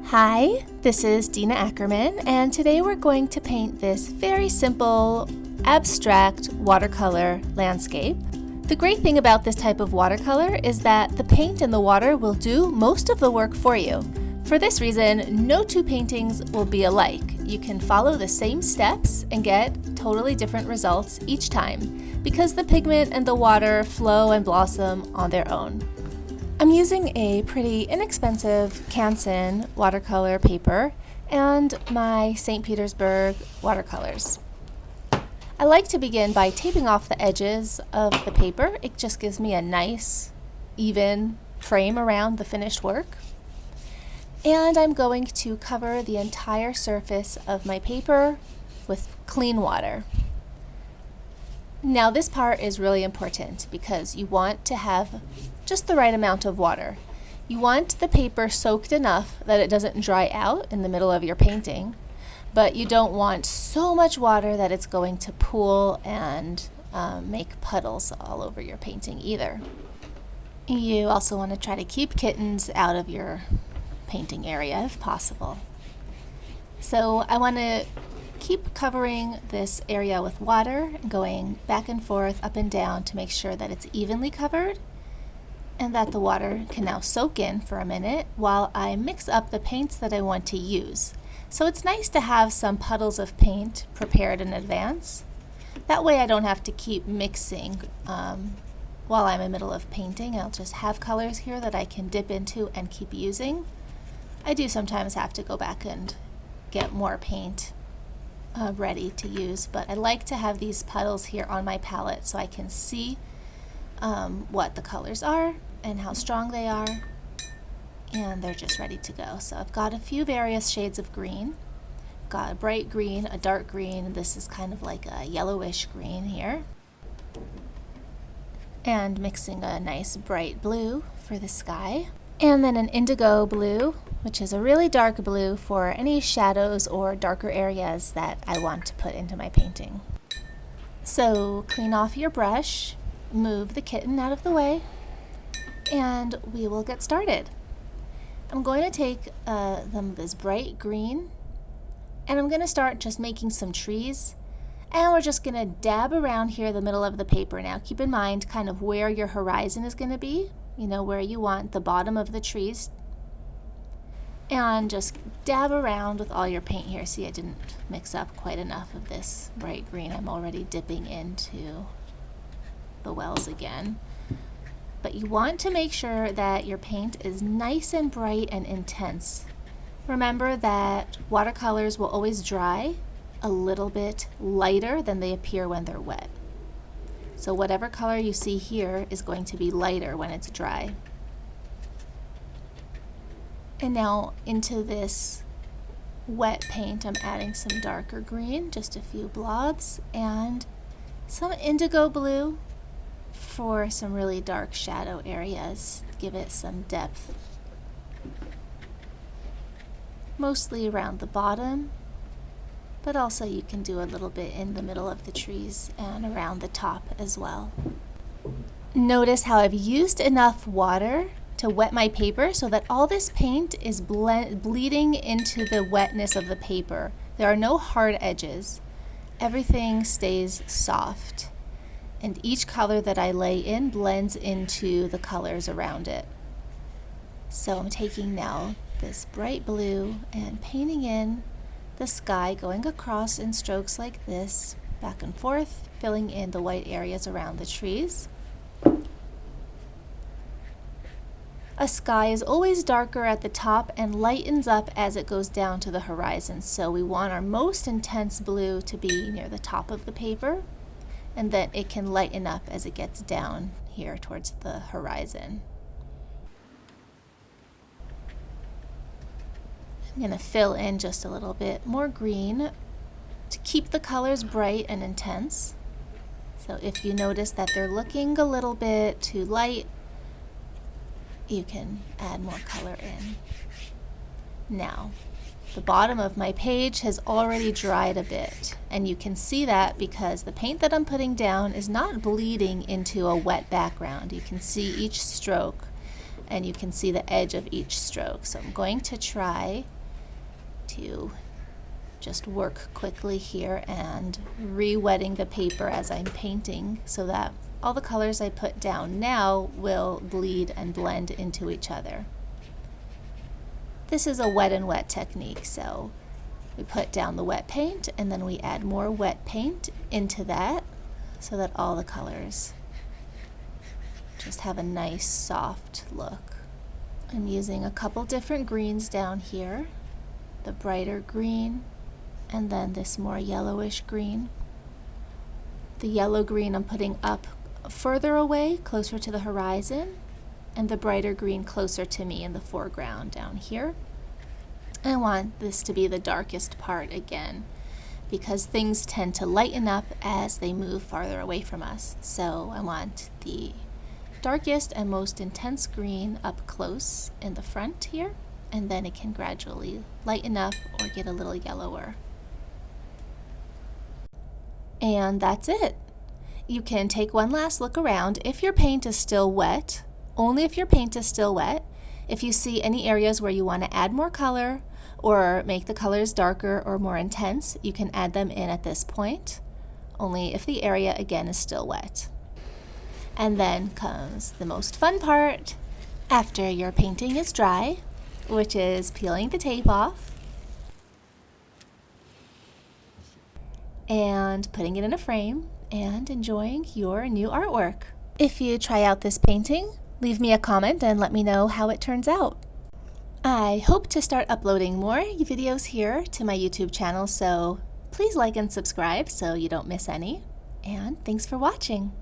Hi, this is Dina Ackerman, and today we're going to paint this very simple, abstract watercolor landscape. The great thing about this type of watercolor is that the paint and the water will do most of the work for you. For this reason, no two paintings will be alike. You can follow the same steps and get totally different results each time, because the pigment and the water flow and blossom on their own. I'm using a pretty inexpensive Canson watercolor paper and my St. Petersburg watercolors. I like to begin by taping off the edges of the paper. It just gives me a nice, even frame around the finished work. And I'm going to cover the entire surface of my paper with clean water. Now this part is really important because you want to have just the right amount of water. You want the paper soaked enough that it doesn't dry out in the middle of your painting, but you don't want so much water that it's going to pool and make puddles all over your painting either. You also want to try to keep kittens out of your painting area if possible. So I want to keep covering this area with water, going back and forth, up and down to make sure that it's evenly covered and that the water can now soak in for a minute while I mix up the paints that I want to use. So it's nice to have some puddles of paint prepared in advance. That way I don't have to keep mixing while I'm in the middle of painting. I'll just have colors here that I can dip into and keep using. I do sometimes have to go back and get more paint ready to use, but I like to have these puddles here on my palette so I can see what the colors are and how strong they are, and they're just ready to go. So I've got a few various shades of green. Got a bright green, a dark green, this is kind of like a yellowish green here, and mixing a nice bright blue for the sky, and then an indigo blue, which is a really dark blue for any shadows or darker areas that I want to put into my painting. So clean off your brush, move the kitten out of the way, and we will get started. I'm going to take this bright green, and I'm going to start just making some trees, and we're just going to dab around here the middle of the paper. Now keep in mind kind of where your horizon is going to be, you know, where you want the bottom of the trees, and just dab around with all your paint here. See, I didn't mix up quite enough of this bright green. I'm already dipping into the wells again. But you want to make sure that your paint is nice and bright and intense. Remember that watercolors will always dry a little bit lighter than they appear when they're wet. So whatever color you see here is going to be lighter when it's dry. And now into this wet paint, I'm adding some darker green, just a few blobs, and some indigo blue for some really dark shadow areas. Give it some depth. Mostly around the bottom, but also you can do a little bit in the middle of the trees and around the top as well. Notice how I've used enough water to wet my paper so that all this paint is bleeding into the wetness of the paper. There are no hard edges. Everything stays soft, and each color that I lay in blends into the colors around it. So I'm taking now this bright blue and painting in the sky, going across in strokes like this, back and forth, filling in the white areas around the trees. A sky is always darker at the top and lightens up as it goes down to the horizon. So we want our most intense blue to be near the top of the paper, and then it can lighten up as it gets down here towards the horizon. I'm going to fill in just a little bit more green to keep the colors bright and intense. So if you notice that they're looking a little bit too light, you can add more color in. Now, the bottom of my page has already dried a bit, and you can see that because the paint that I'm putting down is not bleeding into a wet background. You can see each stroke and you can see the edge of each stroke. So I'm going to try to just work quickly here and re-wetting the paper as I'm painting so that all the colors I put down now will bleed and blend into each other. This is a wet and wet technique, so we put down the wet paint and then we add more wet paint into that so that all the colors just have a nice soft look. I'm using a couple different greens down here, the brighter green and then this more yellowish green. The yellow green I'm putting up further away, closer to the horizon, and the brighter green closer to me in the foreground down here. I want this to be the darkest part again because things tend to lighten up as they move farther away from us. So I want the darkest and most intense green up close in the front here, and then it can gradually lighten up or get a little yellower. And that's it. You can take one last look around. If your paint is still wet, only if your paint is still wet, if you see any areas where you want to add more color or make the colors darker or more intense, you can add them in at this point, only if the area again is still wet. And then comes the most fun part after your painting is dry, which is peeling the tape off and putting it in a frame and enjoying your new artwork. If you try out this painting, leave me a comment and let me know how it turns out. I hope to start uploading more videos here to my YouTube channel, so please like and subscribe so you don't miss any. And thanks for watching.